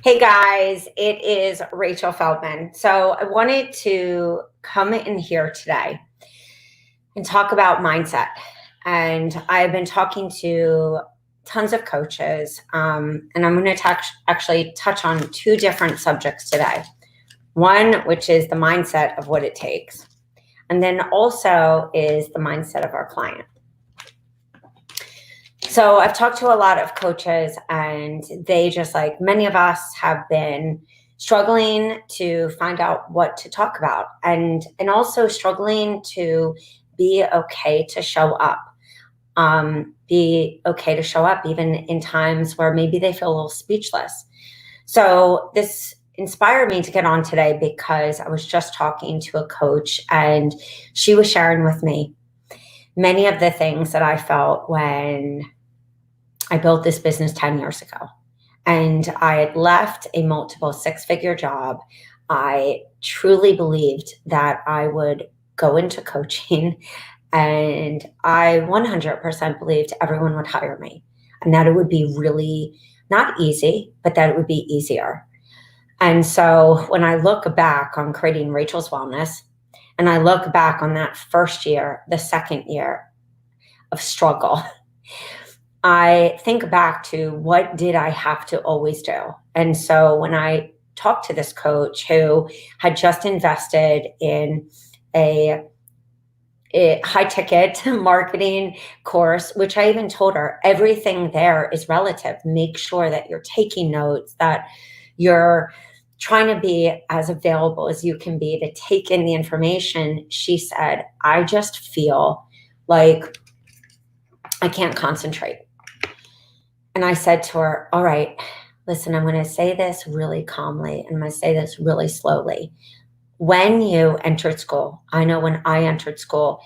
Hey guys, it is Rachel Feldman. So I wanted to come in here today and talk about mindset. And I've been talking to tons of coaches, and I'm going to actually touch on two different subjects today. One, which is the mindset of what it takes, and then also is the mindset of our client. So I've talked to a lot of coaches, and they, just like many of us, have been struggling to find out what to talk about, and also struggling to be okay to show up. Be okay to show up even in times where maybe they feel a little speechless. So this inspired me to get on today because I was just talking to a coach, and she was sharing with me many of the things that I felt when I built this business 10 years ago. And I had left a multiple six-figure job. I truly believed that I would go into coaching, and I 100% believed everyone would hire me, and that it would be really not easy, but that it would be easier. And so when I look back on creating Rachel's Wellness, and I look back on that first year, the second year of struggle, I think back to what did I have to always do. And so when I talked to this coach who had just invested in a high ticket marketing course, which I even told her everything there is relative. Make sure that you're taking notes, that you're trying to be as available as you can be to take in the information. She said, I just feel like I can't concentrate. And I said to her, all right, listen, I'm going to say this really calmly, and I'm going to say this really slowly. When you entered school, I know when I entered school,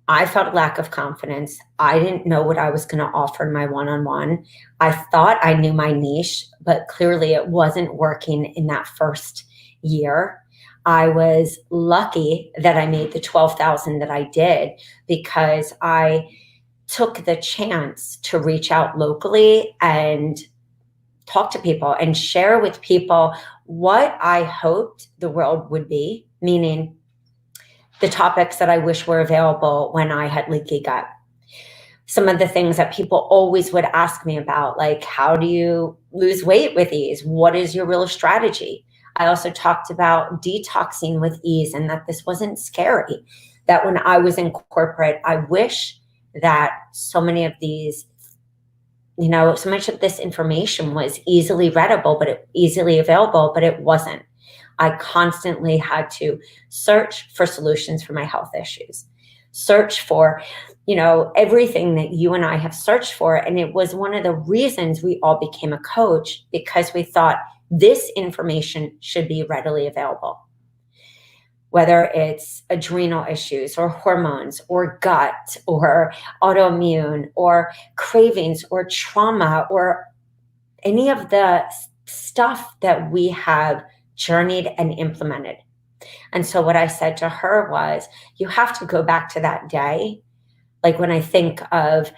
I felt a lack of confidence. I didn't know what I was going to offer in my one-on-one. I thought I knew my niche, but clearly it wasn't working in that first year. I was lucky that I made the 12,000 that I did because I took the chance to reach out locally and talk to people and share with people what I hoped the world would be, meaning the topics that I wish were available when I had leaky gut. Some of the things that people always would ask me about, like, how do you lose weight with ease? What is your real strategy? I also talked about detoxing with ease, and that this wasn't scary. That when I was in corporate, I wish that so many of these, so much of this information was easily readable, but easily available, but it wasn't. I constantly had to search for solutions for my health issues, search for, everything that you and I have searched for. And it was one of the reasons we all became a coach, because we thought this information should be readily available. Whether it's adrenal issues or hormones or gut or autoimmune or cravings or trauma or any of the stuff that we have journeyed and implemented. And so what I said to her was, you have to go back to that day. Like when I think of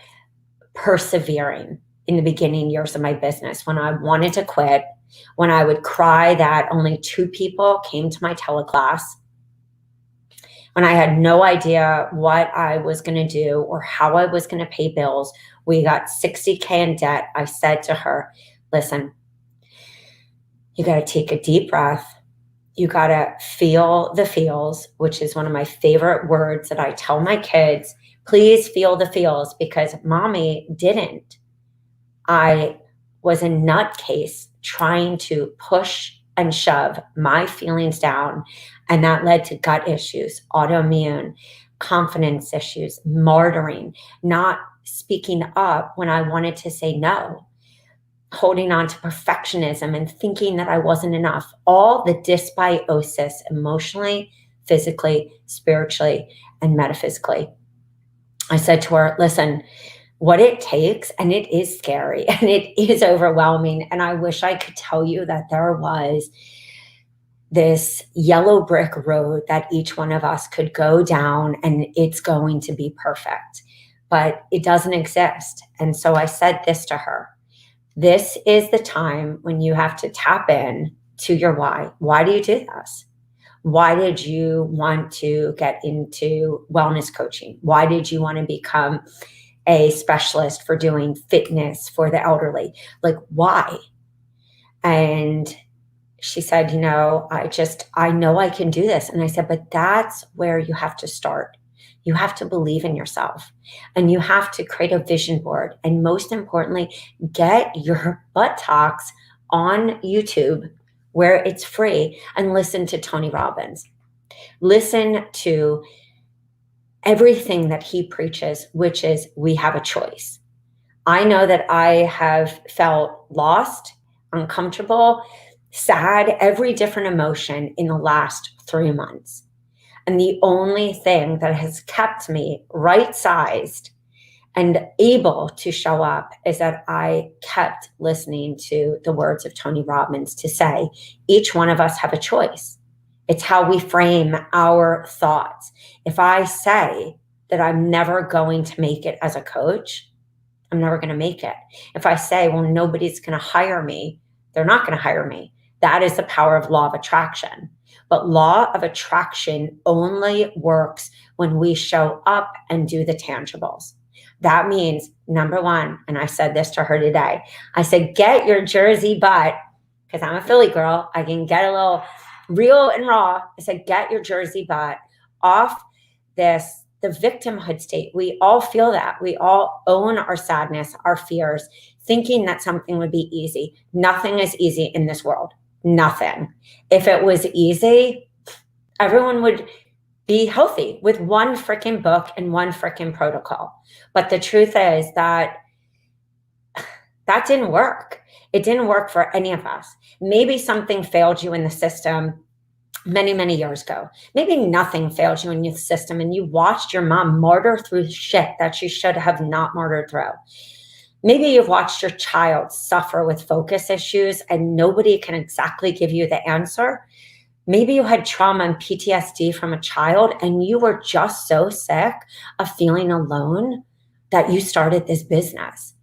persevering in the beginning years of my business, when I wanted to quit, when I would cry that only 2 people came to my teleclass, when I had no idea what I was going to do or how I was going to pay bills, we got $60K in debt. I said to her, listen, you got to take a deep breath. You got to feel the feels, which is one of my favorite words that I tell my kids. Please feel the feels, because mommy didn't. I was a nutcase trying to push and shove my feelings down. And that led to gut issues, autoimmune, confidence issues, martyring, not speaking up when I wanted to say no, holding on to perfectionism and thinking that I wasn't enough. All the dysbiosis emotionally, physically, spiritually, and metaphysically. I said to her, listen, what it takes, and it is scary and it is overwhelming. And I wish I could tell you that there was this yellow brick road that each one of us could go down and it's going to be perfect, but it doesn't exist. And so I said this to her: This is the time when you have to tap in to your why. Why do you do this? Why did you want to get into wellness coaching? Why did you want to become a specialist for doing fitness for the elderly? Like, why? And she said, I know I can do this. And I said, but that's where you have to start. You have to believe in yourself, and you have to create a vision board. And most importantly, get your buttocks on YouTube where it's free and listen to Tony Robbins. Listen to everything that he preaches, which is we have a choice. I know that I have felt lost, uncomfortable, sad, every different emotion in the last 3 months. And the only thing that has kept me right-sized and able to show up is that I kept listening to the words of Tony Robbins to say, each one of us have a choice. It's how we frame our thoughts. If I say that I'm never going to make it as a coach, I'm never going to make it. If I say, well, nobody's going to hire me, they're not going to hire me. That is the power of law of attraction. But law of attraction only works when we show up and do the tangibles. That means, number one, and I said this to her today, I said, get your Jersey butt, because I'm a Philly girl, I can get a little real and raw. I said, get your Jersey butt off the victimhood state. We all feel that. We all own our sadness, our fears, thinking that something would be easy. Nothing is easy in this world. Nothing. If it was easy, everyone would be healthy with one freaking book and one freaking protocol. But the truth is that didn't work. It didn't work for any of us. Maybe something failed you in the system many, many years ago. Maybe nothing failed you in your system and you watched your mom martyr through shit that she should have not martyred through. Maybe you've watched your child suffer with focus issues and nobody can exactly give you the answer. Maybe you had trauma and PTSD from a child and you were just so sick of feeling alone that you started this business.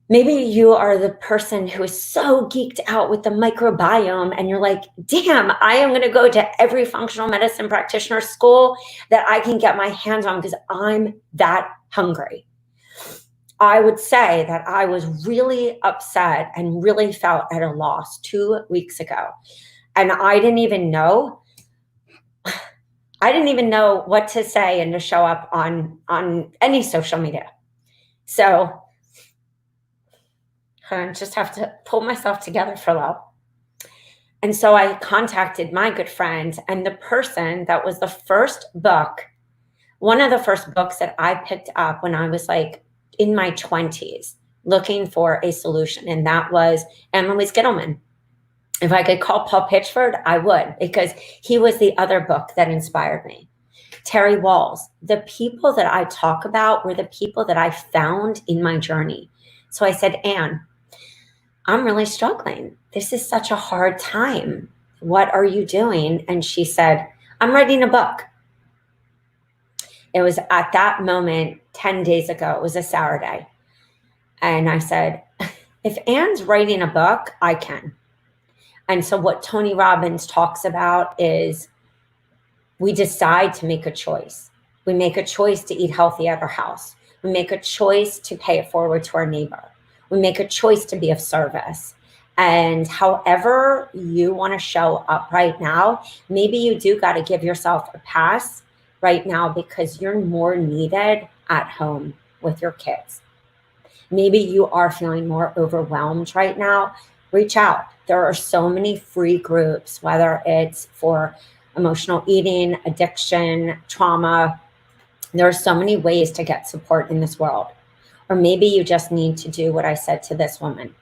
Maybe you are the person who is so geeked out with the microbiome and you're like, damn, I am going to go to every functional medicine practitioner school that I can get my hands on because I'm that hungry. I would say that I was really upset and really felt at a loss 2 weeks ago. And I didn't even know what to say and to show up on any social media. So I just have to pull myself together for a while. And so I contacted my good friend, and the person that was the first book, one of the first books that I picked up when I was like in my 20s looking for a solution. And that was Annalise Gittleman. If I could call Paul Pitchford, I would, because he was the other book that inspired me. Terry Walls. The people that I talk about were the people that I found in my journey. So I said, Anne, I'm really struggling. This is such a hard time. What are you doing? And she said, I'm writing a book. It was at that moment, 10 days ago, it was a Saturday. And I said, if Anne's writing a book, I can. And so what Tony Robbins talks about is we decide to make a choice. We make a choice to eat healthy at our house. We make a choice to pay it forward to our neighbor. We make a choice to be of service. And however you want to show up right now, maybe you do got to give yourself a pass right now because you're more needed at home with your kids. Maybe you are feeling more overwhelmed right now. Reach out. There are so many free groups, whether it's for emotional eating, addiction, trauma. There are so many ways to get support in this world. Or maybe you just need to do what I said to this woman.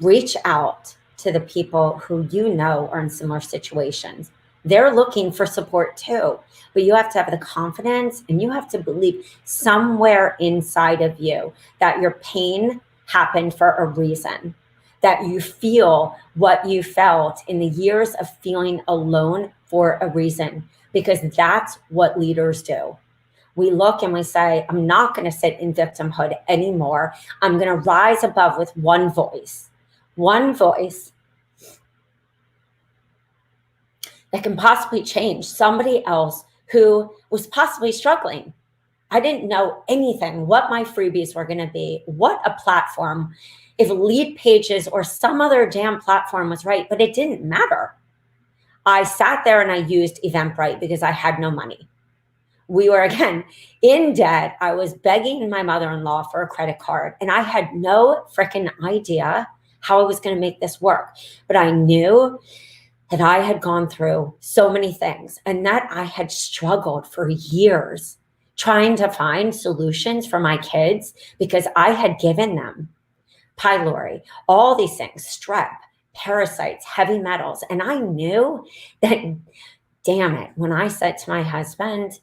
Reach out to the people who you know are in similar situations. They're looking for support too, but you have to have the confidence and you have to believe somewhere inside of you that your pain happened for a reason, that you feel what you felt in the years of feeling alone for a reason, because that's what leaders do. We look and we say, I'm not going to sit in victimhood anymore. I'm going to rise above with one voice that can possibly change somebody else who was possibly struggling. I didn't know anything, what my freebies were going to be, what a platform, if Lead Pages or some other damn platform was right, but it didn't matter. I sat there and I used Eventbrite because I had no money. We were, again, in debt. I was begging my mother-in-law for a credit card, and I had no freaking idea how I was going to make this work. But I knew that I had gone through so many things and that I had struggled for years trying to find solutions for my kids because I had given them pylori, all these things, strep, parasites, heavy metals. And I knew that, damn it, when I said to my husband,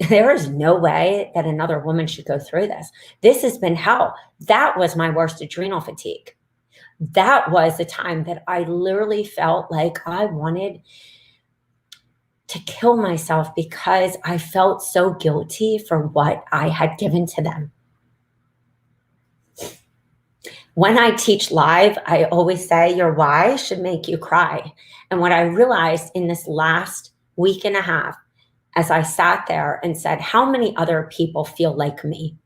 there is no way that another woman should go through this. This has been hell. That was my worst adrenal fatigue. That was the time that I literally felt like I wanted to kill myself because I felt so guilty for what I had given to them. When I teach live, I always say your why should make you cry. And what I realized in this last week and a half, as I sat there and said, how many other people feel like me?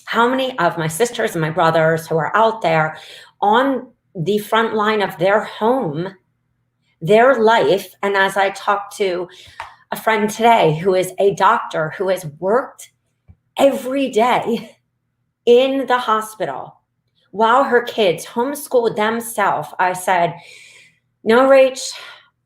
How many of my sisters and my brothers who are out there on the front line of their home, their life? And as I talked to a friend today who is a doctor who has worked every day in the hospital while her kids homeschooled themselves, I said, no, Rach,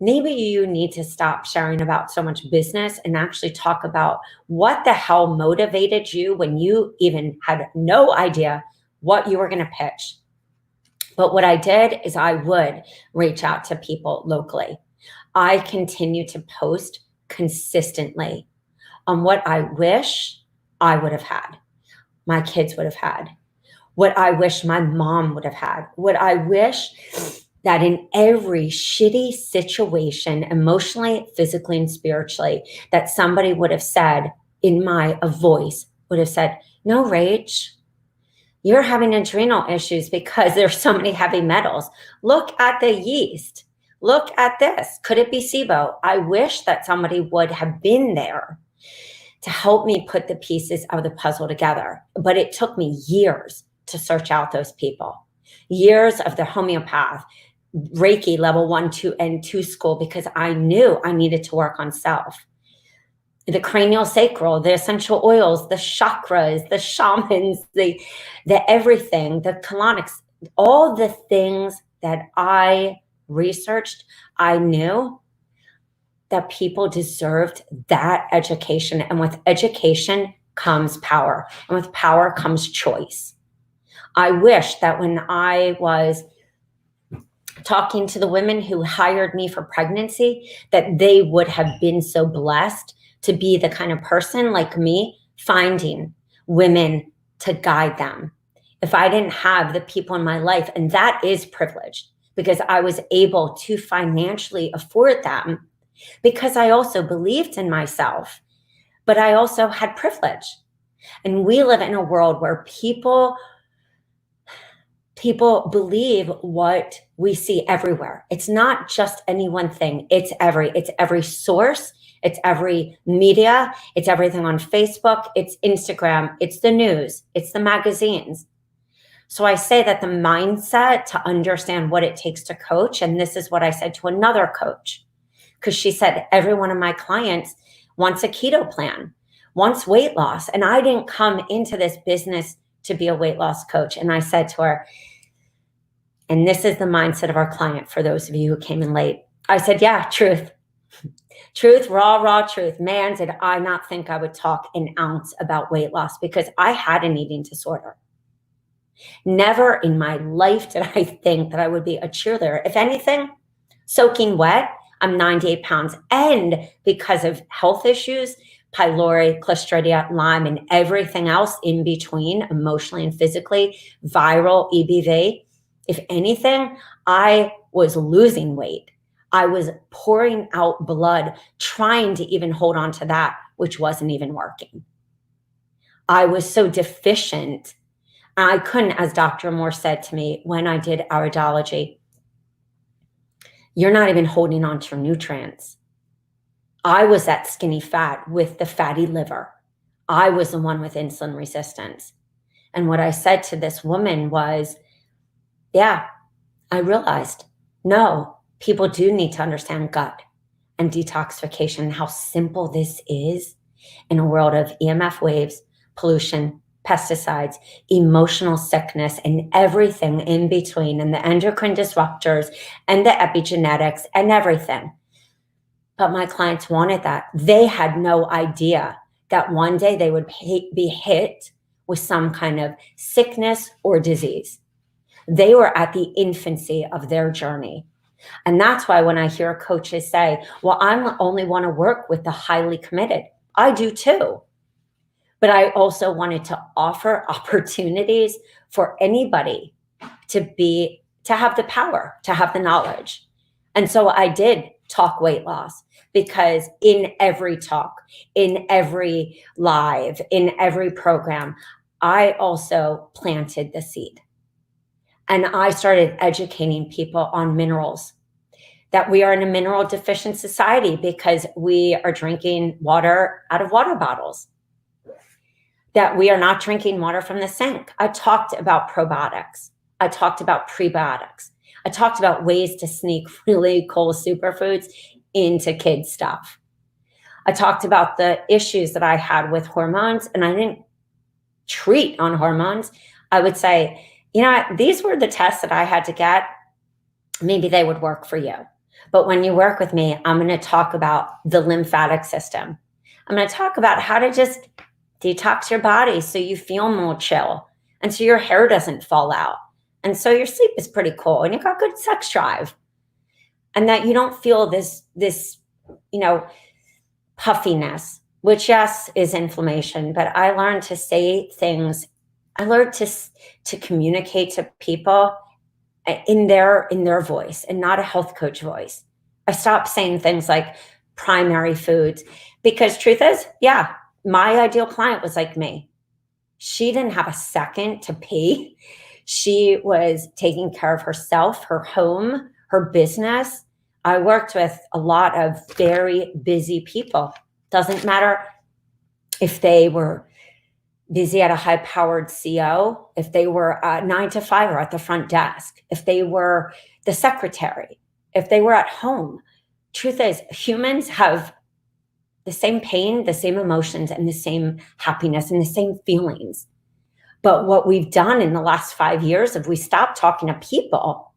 maybe you need to stop sharing about so much business and actually talk about what the hell motivated you when you even had no idea what you were going to pitch. But what I did is I would reach out to people locally. I continue to post consistently on what I wish I would have had, my kids would have had, what I wish my mom would have had, what I wish that in every shitty situation, emotionally, physically, and spiritually, that somebody would have said a voice would have said, no, Rach, you're having adrenal issues because there's so many heavy metals. Look at the yeast. Look at this. Could it be SIBO? I wish that somebody would have been there to help me put the pieces of the puzzle together. But it took me years to search out those people, years of the homeopath, Reiki level 1, 2, and 2 school, because I knew I needed to work on self. The cranial sacral, the essential oils, the chakras, the shamans, the everything, the colonics, all the things that I researched, I knew that people deserved that education. And with education comes power. And with power comes choice. I wish that when I was talking to the women who hired me for pregnancy, that they would have been so blessed to be the kind of person like me, finding women to guide them. If I didn't have the people in my life, and that is privileged because I was able to financially afford them, because I also believed in myself, but I also had privilege. And we live in a world where people believe what we see everywhere. It's not just any one thing. It's every source. It's every media. It's everything on Facebook. It's Instagram. It's the news. It's the magazines. So I say that the mindset to understand what it takes to coach, and this is what I said to another coach, because she said, every one of my clients wants a keto plan, wants weight loss. And I didn't come into this business to be a weight loss coach. And I said to her, and this is the mindset of our client, for those of you who came in late. I said, yeah, truth, raw truth. Man, did I not think I would talk an ounce about weight loss, because I had an eating disorder. Never in my life did I think that I would be a cheerleader. If anything, soaking wet, I'm 98 pounds. And because of health issues, pylori, Clostridia, Lyme, and everything else in between, emotionally and physically, viral, EBV, if anything, I was losing weight. I was pouring out blood, trying to even hold on to that which wasn't even working. I was so deficient. I couldn't, as Dr. Moore said to me when I did iridology, you're not even holding on to your nutrients. I was that skinny fat with the fatty liver. I was the one with insulin resistance. And what I said to this woman was, yeah, I realized, no, people do need to understand gut and detoxification and how simple this is in a world of EMF waves, pollution, pesticides, emotional sickness, and everything in between, and the endocrine disruptors and the epigenetics and everything. But my clients wanted that. They had no idea that one day they would be hit with some kind of sickness or disease. They were at the infancy of their journey. And that's why when I hear coaches say, well, I only want to work with the highly committed, I do too. But I also wanted to offer opportunities for anybody to have the power, to have the knowledge. And so I did talk weight loss, because in every talk, in every live, in every program, I also planted the seed. And I started educating people on minerals, that we are in a mineral deficient society because we are drinking water out of water bottles, that we are not drinking water from the sink. I talked about probiotics. I talked about prebiotics. I talked about ways to sneak really cool superfoods into kids' stuff. I talked about the issues that I had with hormones, and I didn't treat on hormones. I would say, these were the tests that I had to get. Maybe they would work for you. But when you work with me, I'm going to talk about the lymphatic system. I'm going to talk about how to just detox your body so you feel more chill, and so your hair doesn't fall out, and so your sleep is pretty cool, and you got good sex drive, and that you don't feel this puffiness, which, yes, is inflammation. But I learned to say things. I learned to communicate to people in their voice and not a health coach voice. I stopped saying things like primary foods, because truth is, yeah, my ideal client was like me. She didn't have a second to pee. She was taking care of herself, her home, her business. I worked with a lot of very busy people. Doesn't matter if they were busy at a high-powered CO, if they were 9 to 5 or at the front desk, if they were the secretary, if they were at home. Truth is, humans have the same pain, the same emotions, and the same happiness and the same feelings. But what we've done in the last 5 years is we stopped talking to people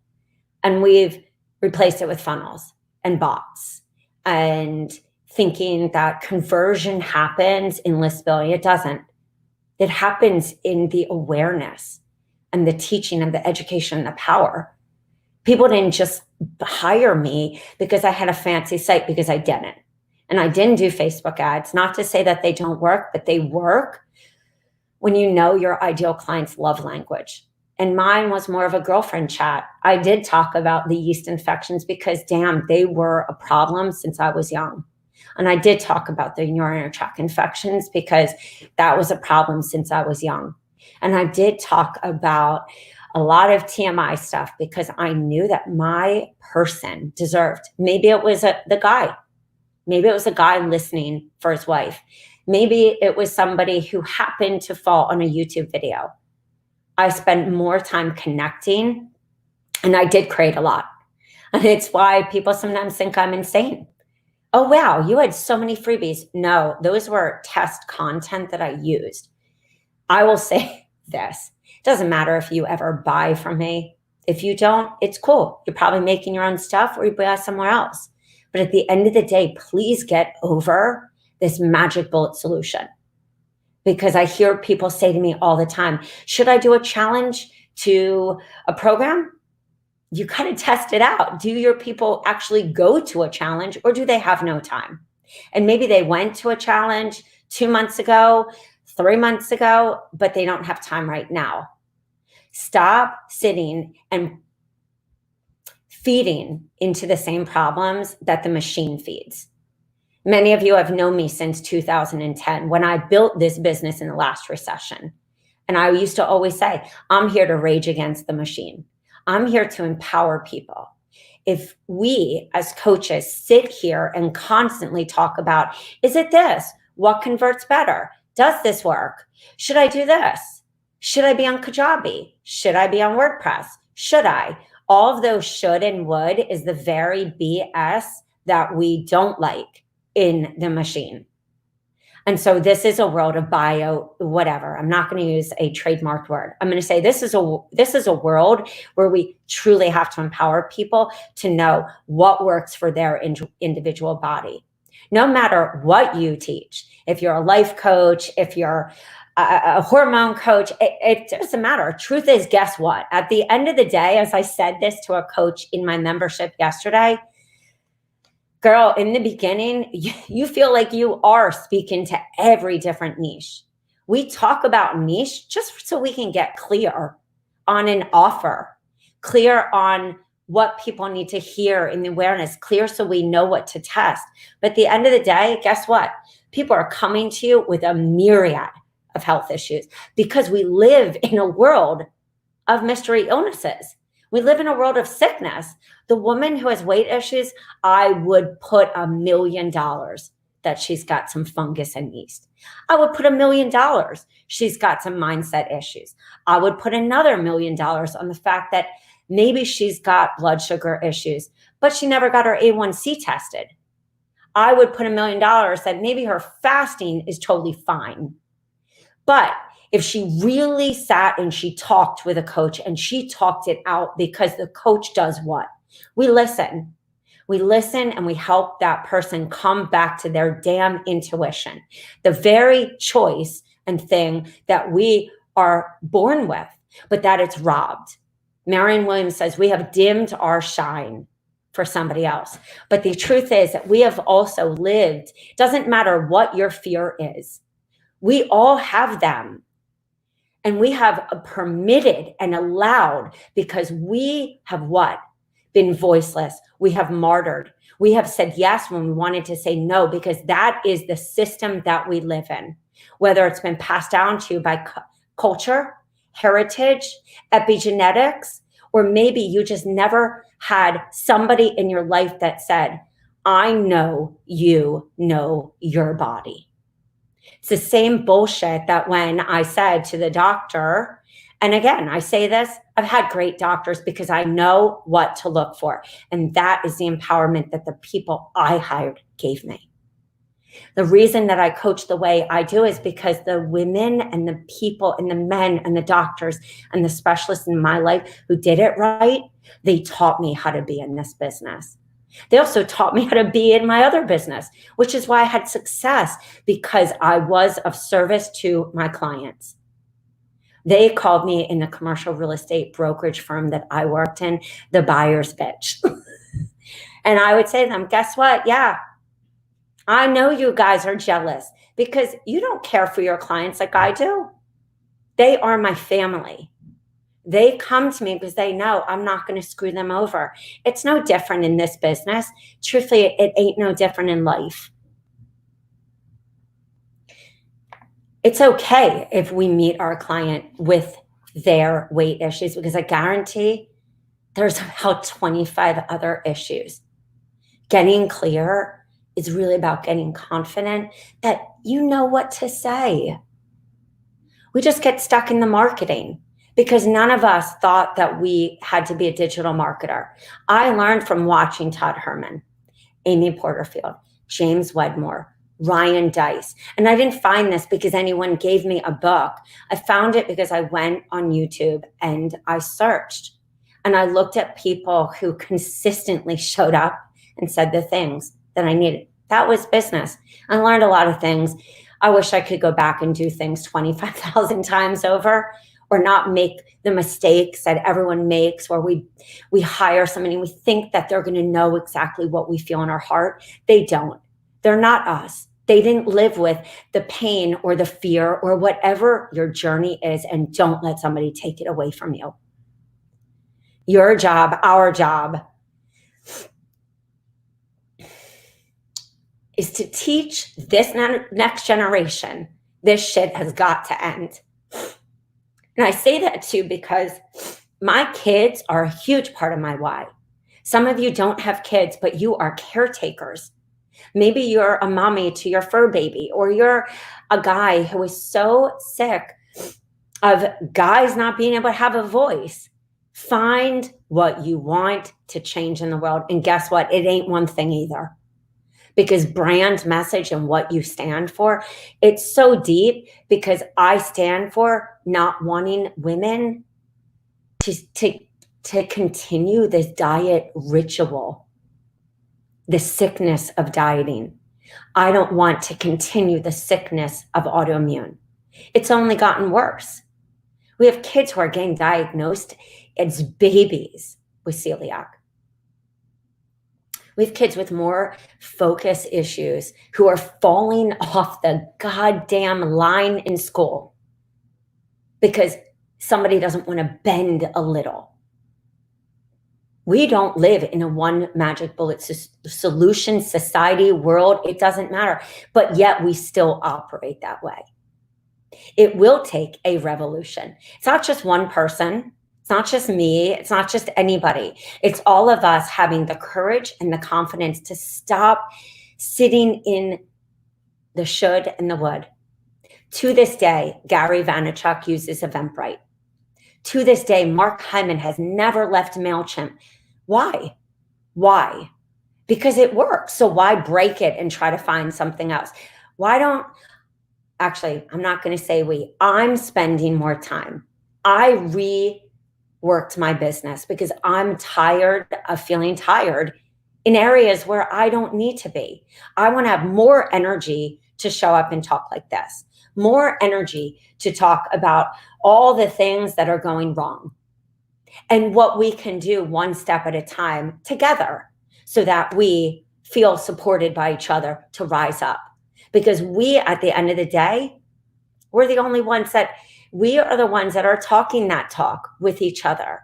and we've replaced it with funnels and bots and thinking that conversion happens in list building. It doesn't. It happens in the awareness and the teaching and the education and the power. People didn't just hire me because I had a fancy site, because I didn't. And I didn't do Facebook ads, not to say that they don't work, but they work when you know your ideal client's love language. And mine was more of a girlfriend chat. I did talk about the yeast infections because, damn, they were a problem since I was young. And I did talk about the urinary tract infections because that was a problem since I was young. And I did talk about a lot of TMI stuff because I knew that my person deserved. Maybe it was the guy. Maybe it was a guy listening for his wife. Maybe it was somebody who happened to fall on a YouTube video. I spent more time connecting, and I did create a lot. And it's why people sometimes think I'm insane. Oh, wow, you had so many freebies. No, those were test content that I used. I will say this. It doesn't matter if you ever buy from me. If you don't, it's cool. You're probably making your own stuff or you buy somewhere else. But at the end of the day, please get over this magic bullet solution. Because I hear people say to me all the time, should I do a challenge to a program? You got to test it out. Do your people actually go to a challenge, or do they have no time? And maybe they went to a challenge 2 months ago, 3 months ago, but they don't have time right now. Stop sitting and feeding into the same problems that the machine feeds. Many of you have known me since 2010 when I built this business in the last recession. And I used to always say, I'm here to rage against the machine. I'm here to empower people. If we as coaches sit here and constantly talk about, is it this? What converts better? Does this work? Should I do this? Should I be on Kajabi? Should I be on WordPress? Should I? All of those should and would is the very BS that we don't like in the machine. And so this is a world of bio, whatever. I'm not going to use a trademarked word. I'm going to say this is a world where we truly have to empower people to know what works for their individual body. No matter what you teach, if you're a life coach, if you're a hormone coach, it doesn't matter. Truth is, guess what? At the end of the day, as I said this to a coach in my membership yesterday, girl, in the beginning, you feel like you are speaking to every different niche. We talk about niche just so we can get clear on an offer, clear on what people need to hear in the awareness, clear so we know what to test. But at the end of the day, guess what? People are coming to you with a myriad of health issues because we live in a world of mystery illnesses. We live in a world of sickness. The woman who has weight issues, I would put $1 million that she's got some fungus and yeast. I would put $1 million she's got some mindset issues. I would put another $1 million on the fact that maybe she's got blood sugar issues, but she never got her A1C tested. I would put $1 million that maybe her fasting is totally fine. But if she really sat and she talked with a coach and she talked it out, because the coach does what? We listen. We listen and we help that person come back to their damn intuition, the very choice and thing that we are born with, but that it's robbed. Marianne Williams says we have dimmed our shine for somebody else. But the truth is that we have also lived, doesn't matter what your fear is. We all have them. And we have permitted and allowed because we have what? Been voiceless. We have martyred. We have said yes when we wanted to say no, because that is the system that we live in. Whether it's been passed down to you by culture, heritage, epigenetics, or maybe you just never had somebody in your life that said, I know you know your body. It's the same bullshit that when I said to the doctor, and again, I say this, I've had great doctors because I know what to look for. And that is the empowerment that the people I hired gave me. The reason that I coach the way I do is because the women and the people and the men and the doctors and the specialists in my life who did it right, they taught me how to be in this business. They also taught me how to be in my other business, which is why I had success, because I was of service to my clients. They called me in the commercial real estate brokerage firm that I worked in, the buyer's bitch. And I would say to them, guess what? Yeah, I know you guys are jealous because you don't care for your clients like I do. They are my family. They come to me because they know I'm not going to screw them over. It's no different in this business. Truthfully, it ain't no different in life. It's okay if we meet our client with their weight issues, because I guarantee there's about 25 other issues. Getting clear is really about getting confident that you know what to say. We just get stuck in the marketing, because none of us thought that we had to be a digital marketer. I learned from watching Todd Herman, Amy Porterfield, James Wedmore, Ryan Dice. And I didn't find this because anyone gave me a book. I found it because I went on YouTube and I searched. And I looked at people who consistently showed up and said the things that I needed. That was business. I learned a lot of things. I wish I could go back and do things 25,000 times over, or not make the mistakes that everyone makes, where we hire somebody and we think that they're going to know exactly what we feel in our heart. They don't. They're not us. They didn't live with the pain or the fear or whatever your journey is, and don't let somebody take it away from you. Your job, our job, is to teach this next generation this shit has got to end. And I say that too because my kids are a huge part of my why. Some of you don't have kids, but you are caretakers. Maybe you're a mommy to your fur baby, or you're a guy who is so sick of guys not being able to have a voice. Find what you want to change in the world. And guess what? It ain't one thing either. Because brand message and what you stand for, it's so deep, because I stand for not wanting women to continue this diet ritual, the sickness of dieting. I don't want to continue the sickness of autoimmune. It's only gotten worse. We have kids who are getting diagnosed as babies with celiac. We have kids with more focus issues who are falling off the goddamn line in school because somebody doesn't want to bend a little. We don't live in a one magic bullet solution society world. It doesn't matter. But yet we still operate that way. It will take a revolution. It's not just one person. It's not just me. It's not just anybody. It's all of us having the courage and the confidence to stop sitting in the should and the would. To this day, Gary Vaynerchuk uses Eventbrite. To this day, Mark Hyman has never left MailChimp. Why? Why? Because it works. So why break it and try to find something else? Actually, I'm not going to say I'm spending more time. I reworked my business because I'm tired of feeling tired in areas where I don't need to be. I want to have more energy to show up and talk like this, more energy to talk about all the things that are going wrong and what we can do one step at a time together so that we feel supported by each other to rise up. Because we, at the end of the day, we are the ones that are talking that talk with each other.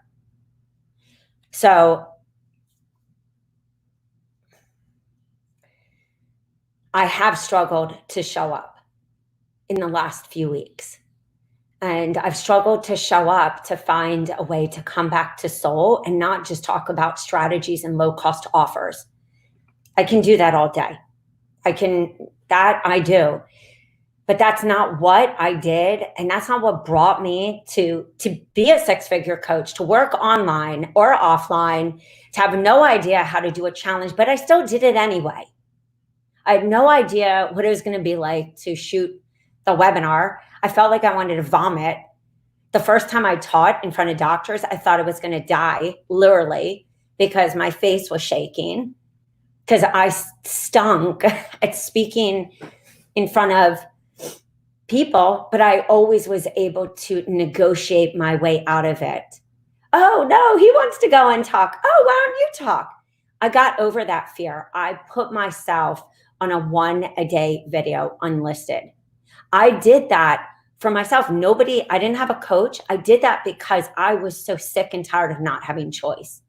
So I have struggled to show up in the last few weeks. And I've struggled to show up to find a way to come back to soul and not just talk about strategies and low-cost offers. I can do that all day. I do. But that's not what I did. And that's not what brought me to be a six-figure coach, to work online or offline, to have no idea how to do a challenge, but I still did it anyway. I had no idea what it was going to be like to shoot the webinar. I felt like I wanted to vomit. The first time I taught in front of doctors, I thought I was going to die, literally, because my face was shaking, because I stunk at speaking in front of people, but I always was able to negotiate my way out of it. Oh, no, he wants to go and talk. Oh, why don't you talk? I got over that fear. I put myself on a 1-a-day video unlisted. I did that for myself. I didn't have a coach. I did that because I was so sick and tired of not having choice.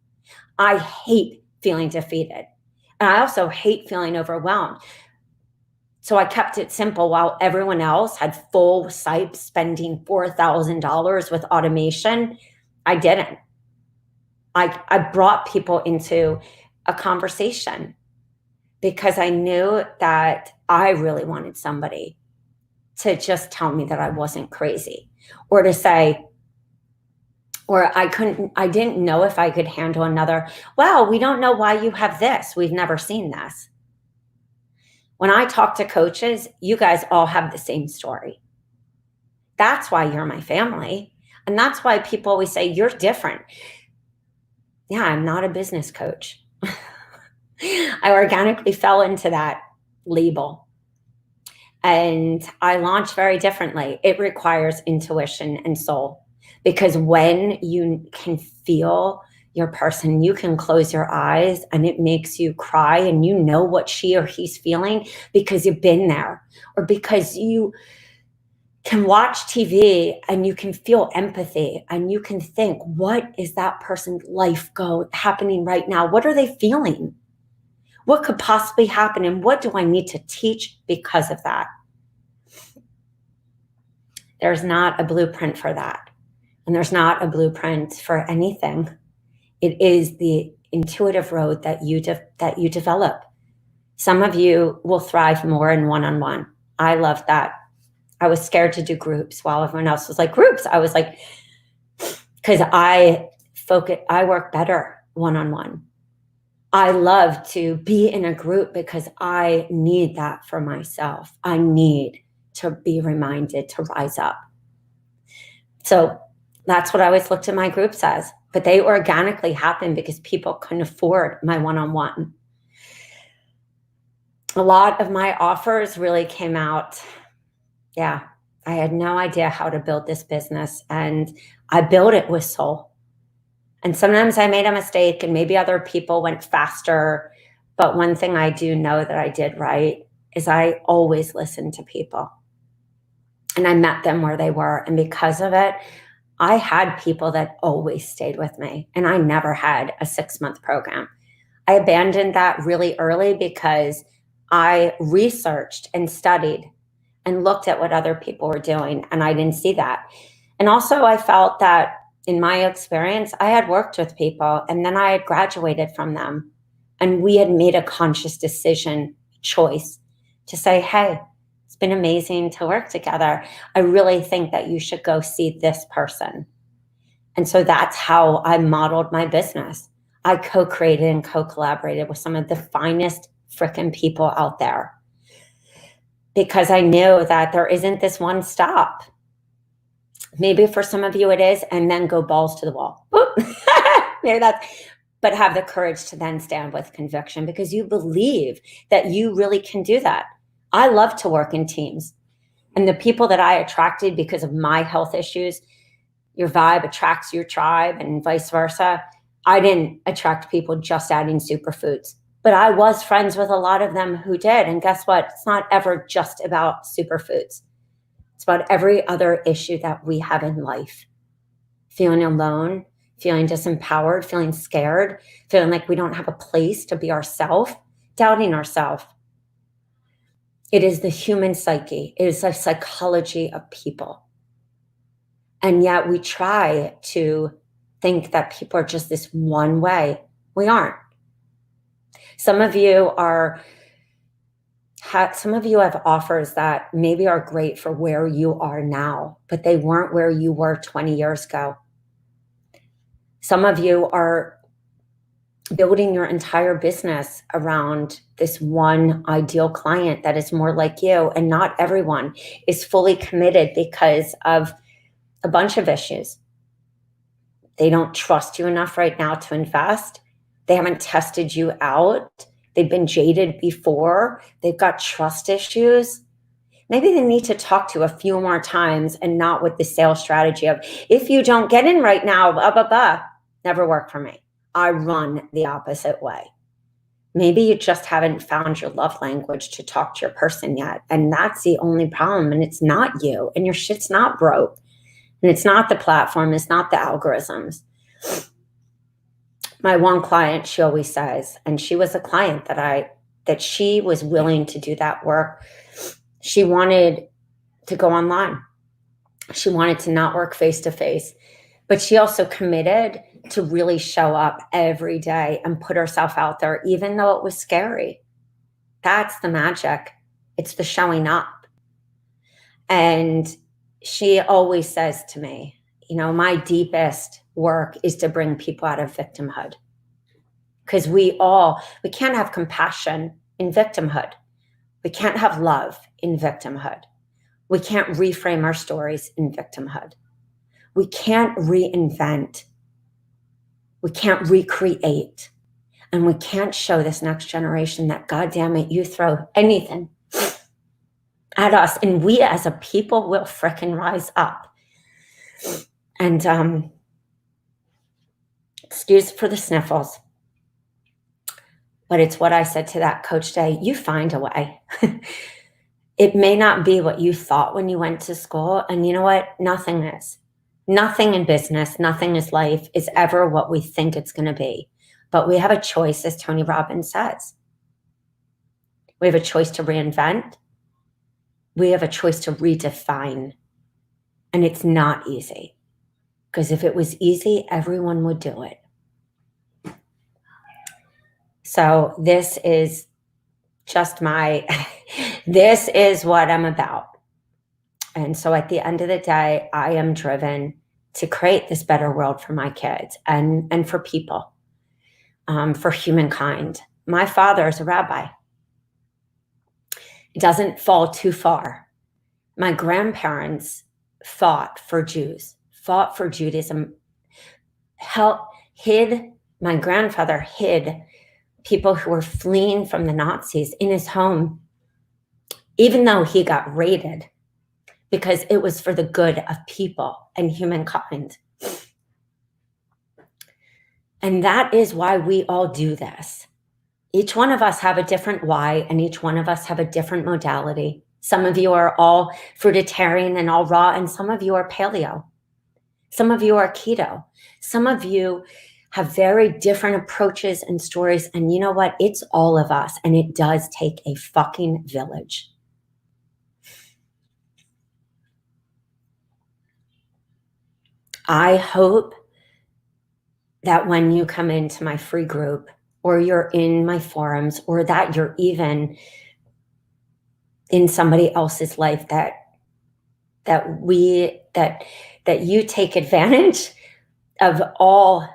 I hate feeling defeated. And I also hate feeling overwhelmed. So I kept it simple while everyone else had full sites spending $4,000 with automation. I didn't. I brought people into a conversation because I knew that I really wanted somebody to just tell me that I wasn't crazy, or to say, or I didn't know if I could handle another, wow, we don't know why you have this. We've never seen this. When I talk to coaches, you guys all have the same story. That's why you're my family. And that's why people always say, you're different. Yeah, I'm not a business coach. I organically fell into that label. And I launch very differently. It requires intuition and soul, because when you can feel your person, you can close your eyes and it makes you cry, and you know what she or he's feeling because you've been there, or because you can watch TV and you can feel empathy and you can think, what is that person's life happening right now? What are they feeling? What could possibly happen? And what do I need to teach because of that? There's not a blueprint for that. And there's not a blueprint for anything. It is the intuitive road that you develop. Some of you will thrive more in one-on-one. I love that. I was scared to do groups while everyone else was like, groups. I was like, because I work better one-on-one. I love to be in a group because I need that for myself. I need to be reminded to rise up. So that's what I always looked at my groups as. But they organically happen because people couldn't afford my one-on-one. A lot of my offers really came out. Yeah, I had no idea how to build this business, and I built it with soul. And sometimes I made a mistake and maybe other people went faster. But one thing I do know that I did right is I always listened to people. And I met them where they were. And because of it, I had people that always stayed with me. And I never had a 6-month program. I abandoned that really early because I researched and studied and looked at what other people were doing. And I didn't see that. And also I felt that in my experience, I had worked with people and then I had graduated from them. And we had made a conscious choice to say, hey, it's been amazing to work together. I really think that you should go see this person. And so that's how I modeled my business. I co-created and co-collaborated with some of the finest freaking people out there because I knew that there isn't this one stop. Maybe for some of you it is, and then go balls to the wall. Maybe but have the courage to then stand with conviction because you believe that you really can do that. I love to work in teams. And the people that I attracted because of my health issues, your vibe attracts your tribe and vice versa. I didn't attract people just adding superfoods, but I was friends with a lot of them who did. And guess what? It's not ever just about superfoods. It's about every other issue that we have in life. Feeling alone, feeling disempowered, feeling scared, feeling like we don't have a place to be ourselves, doubting ourselves. It is the human psyche. It is the psychology of people. And yet we try to think that people are just this one way. We aren't. Some of you have offers that maybe are great for where you are now, but they weren't where you were 20 years ago. Some of you are building your entire business around this one ideal client that is more like you, and not everyone is fully committed because of a bunch of issues. They don't trust you enough right now to invest. They haven't tested you out. They've been jaded before. They've got trust issues. Maybe they need to talk to you a few more times and not with the sales strategy of, if you don't get in right now, blah, blah, blah. Never worked for me. I run the opposite way. Maybe you just haven't found your love language to talk to your person yet. And that's the only problem. And it's not you. And your shit's not broke. And it's not the platform. It's not the algorithms. My one client, she always says, and she was a client that she was willing to do that work. She wanted to go online. She wanted to not work face to face, but she also committed to really show up every day and put herself out there, even though it was scary. That's the magic. It's the showing up. And she always says to me, my deepest work is to bring people out of victimhood. Because we can't have compassion in victimhood. We can't have love in victimhood. We can't reframe our stories in victimhood. We can't reinvent. We can't recreate. And we can't show this next generation that, God damn it, you throw anything at us and we as a people will frickin' rise up. And excuse for the sniffles, but it's what I said to that coach today. You find a way. It may not be what you thought when you went to school. And you know what? Nothing is. Nothing in business, nothing in life is ever what we think it's going to be. But we have a choice, as Tony Robbins says. We have a choice to reinvent. We have a choice to redefine. And it's not easy. Because if it was easy, everyone would do it. So this is just this is what I'm about. And so at the end of the day, I am driven to create this better world for my kids and for people, for humankind. My father is a rabbi. It doesn't fall too far. My grandparents fought for Jews, fought for Judaism, my grandfather hid people who were fleeing from the Nazis in his home, even though he got raided, because it was for the good of people and humankind. And that is why we all do this. Each one of us have a different why, and each one of us have a different modality. Some of you are all fruitarian and all raw, and some of you are paleo. Some of you are keto. Some of you have very different approaches and stories. And you know what? It's all of us, and it does take a fucking village. I hope that when you come into my free group, or you're in my forums, or that you're even in somebody else's life, that you take advantage of all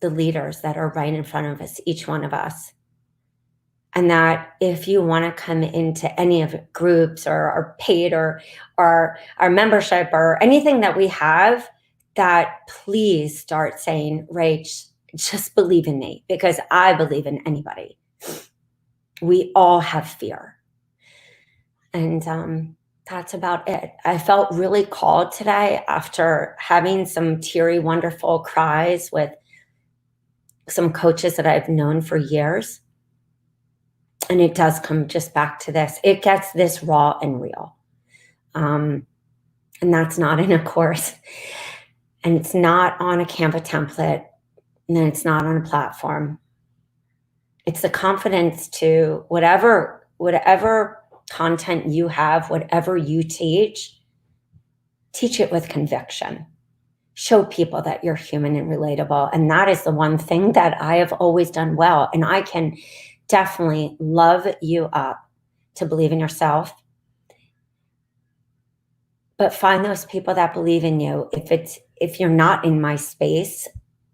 the leaders that are right in front of us, each one of us. And that if you want to come into any of the groups or our paid or our membership or anything that we have, that please start saying, Rach, just believe in me, because I believe in anybody. We all have fear. And that's about it. I felt really called today after having some teary, wonderful cries with some coaches that I've known for years. And it does come just back to this. It gets this raw and real. And that's not in a course. And it's not on a Canva template. And it's not on a platform. It's the confidence to whatever content you have, whatever you teach it with conviction. Show people that you're human and relatable. And that is the one thing that I have always done well. And I can definitely love you up to believe in yourself. But find those people that believe in you if you're not in my space,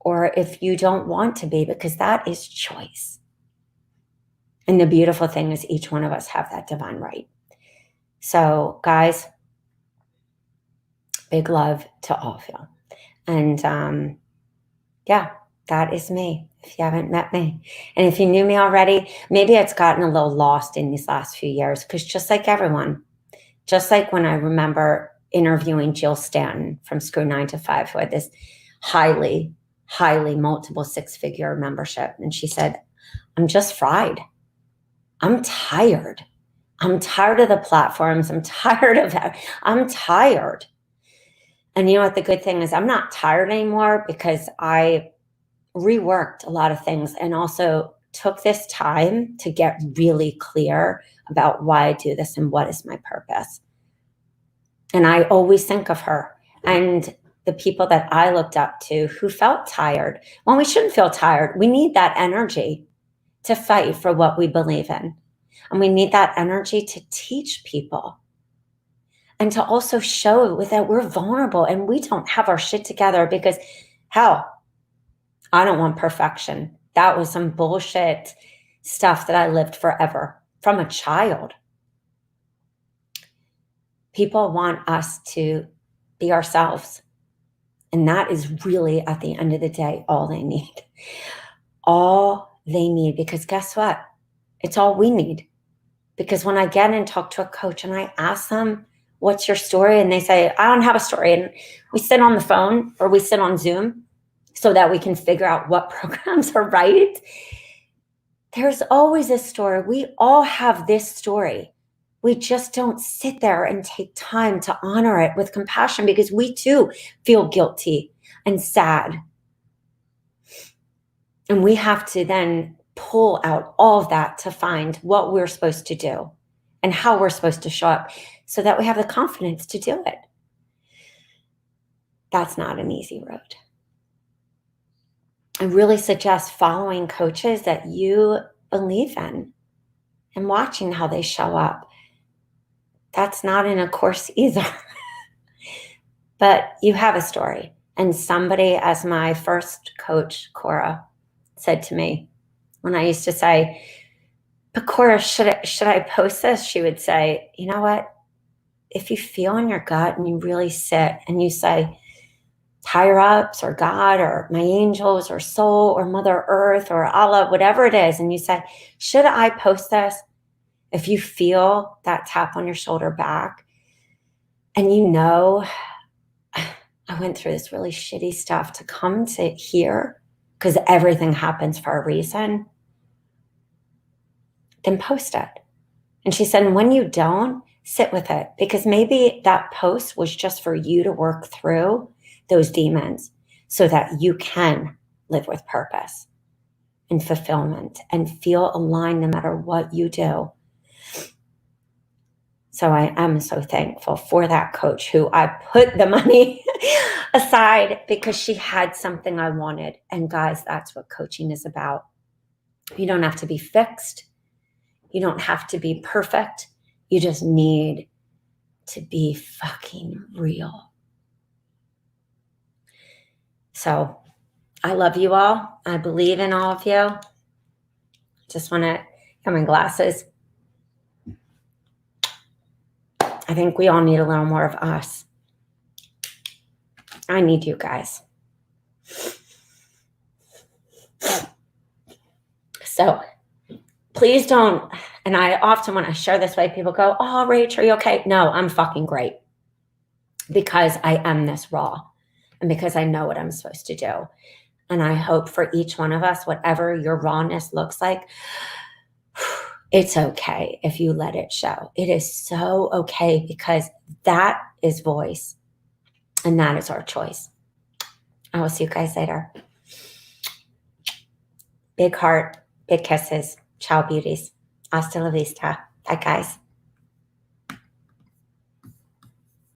or if you don't want to be, because that is choice. And the beautiful thing is each one of us have that divine right. So guys, big love to all of you. And yeah, that is me, if you haven't met me. And if you knew me already, maybe it's gotten a little lost in these last few years, because just like everyone, just like when I remember interviewing Jill Stanton from Screw 9 to 5, who had this highly multiple six-figure membership. And she said, I'm just fried. I'm tired. I'm tired of the platforms. I'm tired of that. I'm tired. And you know what the good thing is? I'm not tired anymore, because I reworked a lot of things and also took this time to get really clear about why I do this and what is my purpose. And I always think of her and the people that I looked up to who felt tired. Well, we shouldn't feel tired. We need that energy to fight for what we believe in. And we need that energy to teach people. And to also show that we're vulnerable and we don't have our shit together, because hell, I don't want perfection. That was some bullshit stuff that I lived forever from a child. People want us to be ourselves. And that is really, at the end of the day, all they need. All they need, because guess what? It's all we need. Because when I get and talk to a coach and I ask them, what's your story? And they say, I don't have a story. And we sit on the phone or we sit on Zoom so that we can figure out what programs are right. There's always a story. We all have this story. We just don't sit there and take time to honor it with compassion, because we too feel guilty and sad. And we have to then pull out all of that to find what we're supposed to do and how we're supposed to show up so that we have the confidence to do it. That's not an easy road. I really suggest following coaches that you believe in and watching how they show up. That's not in a course either. But you have a story. And somebody, as my first coach, Cora, said to me when I used to say, but Cora, should I post this? She would say, you know what? If you feel in your gut and you really sit and you say, higher ups or God or my angels or soul or Mother Earth or Allah, whatever it is, and you say, should I post this? If you feel that tap on your shoulder back and you know, I went through this really shitty stuff to come to here because everything happens for a reason, then post it. And she said, when you don't, sit with it, because maybe that post was just for you to work through those demons so that you can live with purpose and fulfillment and feel aligned no matter what you do. So I am so thankful for that coach who I put the money aside because she had something I wanted. And guys, that's what coaching is about. You don't have to be fixed. You don't have to be perfect. You just need to be fucking real. So I love you all. I believe in all of you. Just want to get my glasses. I think we all need a little more of us. I need you guys. So please don't, and I often when I share this way, people go, oh, Rach, are you okay? No, I'm fucking great because I am this raw and because I know what I'm supposed to do. And I hope for each one of us, whatever your rawness looks like, it's okay if you let it show. It is so okay because that is voice and that is our choice. I will see you guys later. Big heart, big kisses. Ciao, beauties. Hasta la vista. Bye, guys.